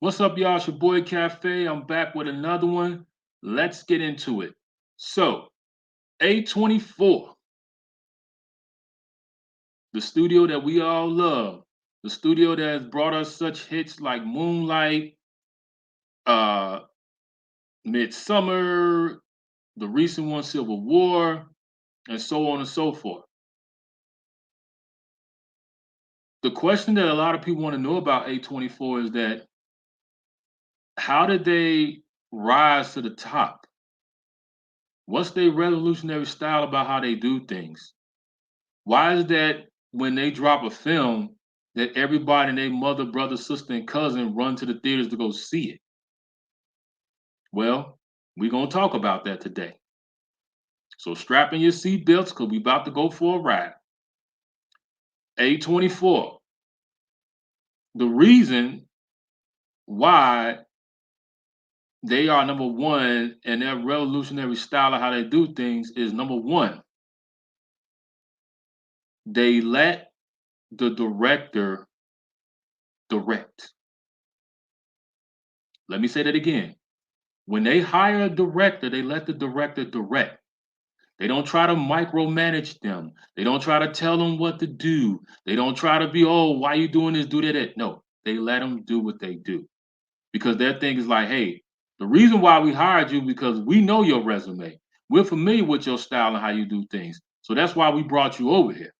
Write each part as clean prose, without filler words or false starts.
What's up, y'all? It's your boy Cafe. I'm back with another one. Let's get into it. So, A24, the studio that we all love, the studio that has brought us such hits like Moonlight, uh, Midsummer, the recent one, Civil War, and so on and so forth. The question that a lot of people want to know about A24 is that how did they rise to the top? What's their revolutionary style about how they do things? Why is that when they drop a film that everybody and their mother, brother, sister, and cousin run to the theaters to go see it? Well, we're gonna talk about that today. So strap in your seatbelts because we about to go for a ride. A24. The reason why they are number one and their revolutionary style of how they do things is number one, they let the director direct. Let me say that again. When they hire a director, they let the director direct. They don't try to micromanage them. They don't try to tell them what to do. They don't try to be, oh, why you doing this, do that. No, they let them do what they do. Because their thing is like, hey, the reason why we hired you because we know your resume. We're familiar with your style and how you do things. So that's why we brought you over here.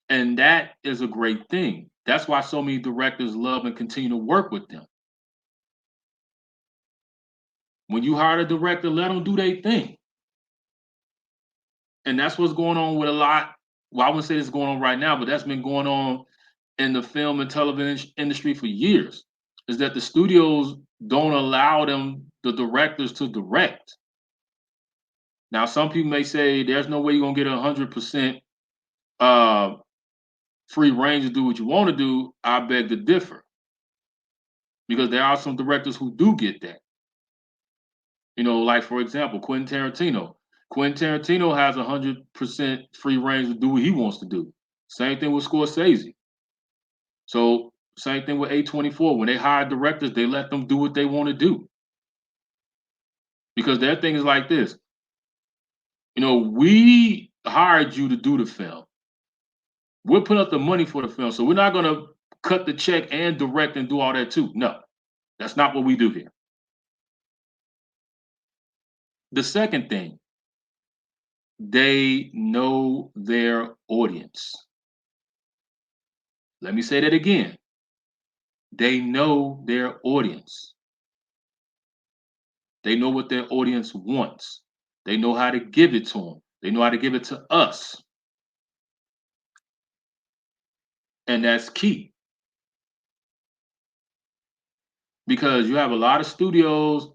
And that is a great thing. That's why so many directors love and continue to work with them. When you hire a director, let them do their thing. And that's what's going on with a lot. Well, I wouldn't say it's going on right now, but that's been going on in the film and television industry for years. Is that the studios don't allow the directors, to direct. Now, some people may say there's no way you're gonna get 100% uh, free range to do what you want to do. I beg to differ because there are some directors who do get that. Like for example, Quentin Tarantino. Quentin Tarantino has 100% free range to do what he wants to do. Same thing with Scorsese. So same thing with A24. When they hire directors, they let them do what they want to do because their thing is like this. We hired you to do the film. We're putting up the money for the film, so we're not going to cut the check and direct and do all that too. No, that's not what we do here. The second thing, they know their audience. Let me say that again. They know their audience. They know what their audience wants. They know how to give it to them. They know how to give it to us. And that's key because you have a lot of studios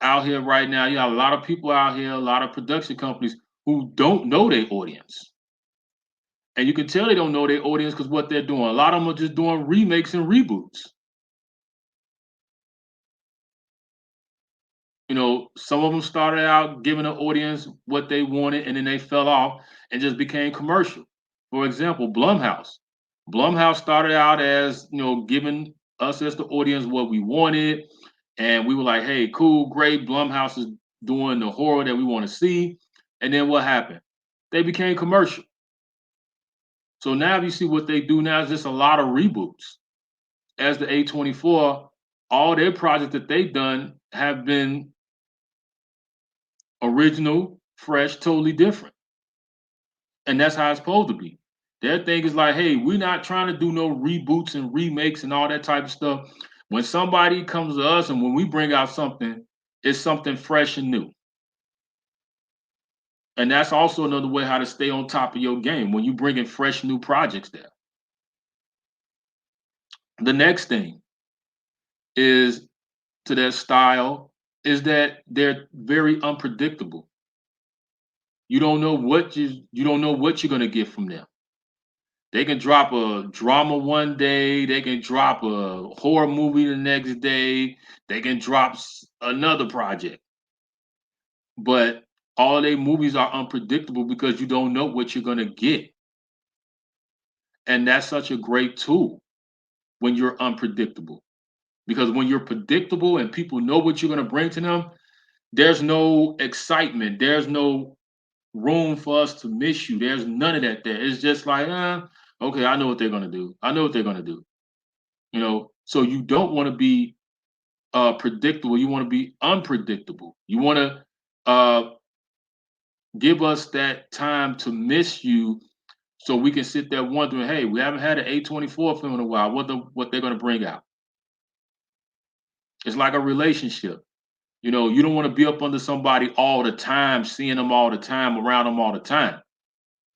out here right now. You have a lot of people out here, a lot of production companies who don't know their audience. And you can tell they don't know their audience because what they're doing. A lot of them are just doing remakes and reboots. Some of them started out giving the audience what they wanted and then they fell off and just became commercial. For example, Blumhouse. Blumhouse started out as, giving us as the audience what we wanted. And we were like, hey, cool, great. Blumhouse is doing the horror that we want to see. And then what happened? They became commercial. So now if you see what they do now is just a lot of reboots. As the A24, all their projects that they've done have been original, fresh, totally different. And that's how it's supposed to be. Their thing is like, hey, we're not trying to do no reboots and remakes and all that type of stuff. When somebody comes to us and when we bring out something, it's something fresh and new. And that's also another way how to stay on top of your game when you bring in fresh new projects there. The next thing is to their style is that they're very unpredictable. You don't know what you don't know what you're gonna get from them. They can drop a drama one day, they can drop a horror movie the next day, they can drop another project. But all their movies are unpredictable because you don't know what you're gonna get. And that's such a great tool. when you're unpredictable. Because when you're predictable and people know what you're going to bring to them, there's no excitement. There's no room for us to miss you. There's none of that there. It's just like, okay, I know what they're going to do. I know what they're going to do. So you don't want to be predictable. You want to be unpredictable. You want to give us that time to miss you so we can sit there wondering, hey, we haven't had an A24 film in a while. What they're going to bring out? It's like a relationship. You don't want to be up under somebody all the time, seeing them all the time, around them all the time.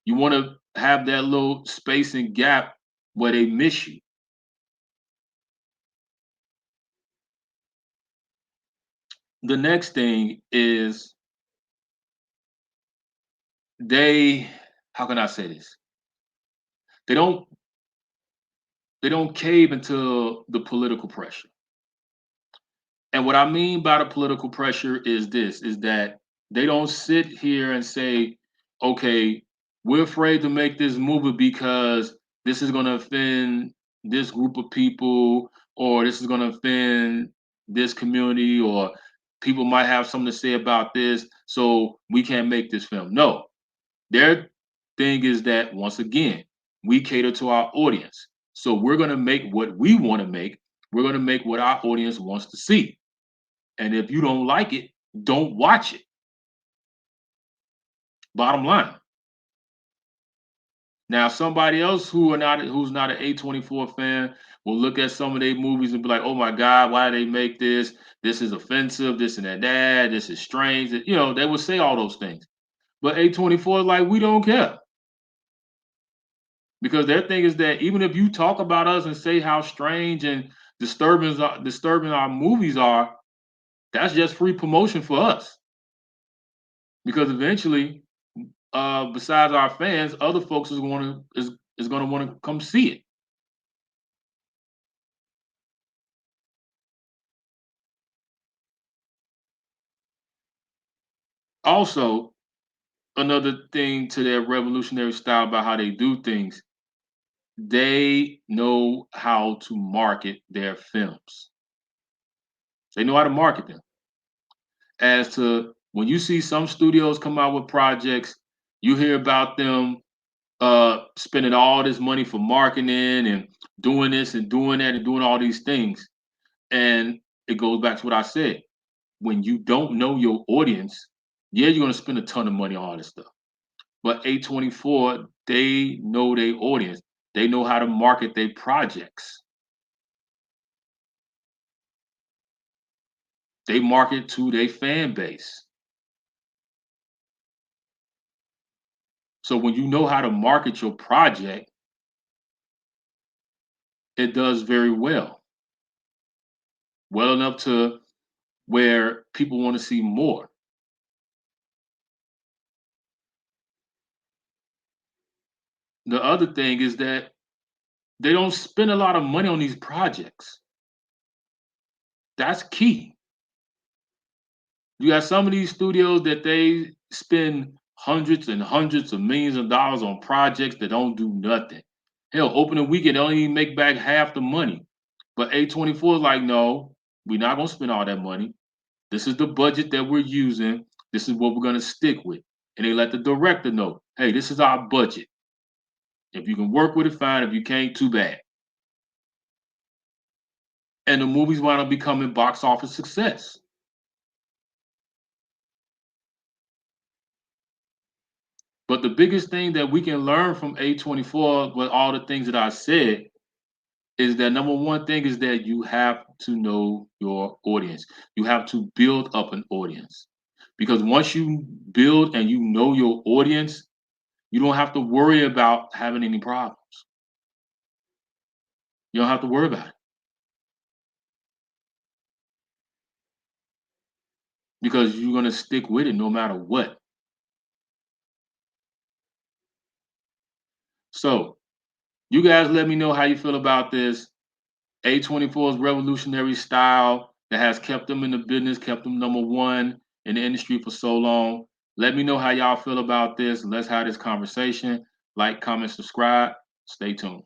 You want to have that little space and gap where they miss you. The next thing is how can I say this? They don't they don't cave into the political pressure. And what I mean by the political pressure is this, is that they don't sit here and say, okay, we're afraid to make this movie because this is going to offend this group of people, or this is going to offend this community, or people might have something to say about this, so we can't make this film. No, their thing is that, once again, we cater to our audience. So we're going to make what we want to make. We're going to make what our audience wants to see. And if you don't like it, don't watch it. Bottom line. Now, somebody else who's not an A24 fan will look at some of their movies and be like, "Oh my God, why do they make this? This is offensive. This and that. This is strange." They will say all those things. But A24 is like, we don't care, because their thing is that even if you talk about us and say how strange and disturbing our movies are, that's just free promotion for us. Because eventually, besides our fans, other folks is going to want to come see it. Also, another thing to their revolutionary style about how they do things, they know how to market their films. They know how to market them. As to when you see some studios come out with projects, you hear about them spending all this money for marketing and doing this and doing that and doing all these things. And it goes back to what I said. When you don't know your audience, yeah, you're going to spend a ton of money on all this stuff. But A24, they know their audience. They know how to market their projects. They market to their fan base. So when you know how to market your project, it does very well. Well enough to where people want to see more. The other thing is that they don't spend a lot of money on these projects. That's key. You got some of these studios that they spend hundreds and hundreds of millions of dollars on projects that don't do nothing. Hell, opening weekend, they don't even make back half the money. But A24 is like, no, we're not going to spend all that money. This is the budget that we're using. This is what we're going to stick with. And they let the director know, hey, this is our budget. If you can work with it, fine. If you can't, too bad. And the movies wind up becoming box office success. But the biggest thing that we can learn from A24 with all the things that I said is that, number one thing is that you have to know your audience. You have to build up an audience. Because once you build and you know your audience, you don't have to worry about having any problems. You don't have to worry about it, because you're going to stick with it no matter what. So, you guys let me know how you feel about this. A24's revolutionary style that has kept them in the business, kept them number one in the industry for so long. Let me know how y'all feel about this. Let's have this conversation. Like, comment, subscribe. Stay tuned.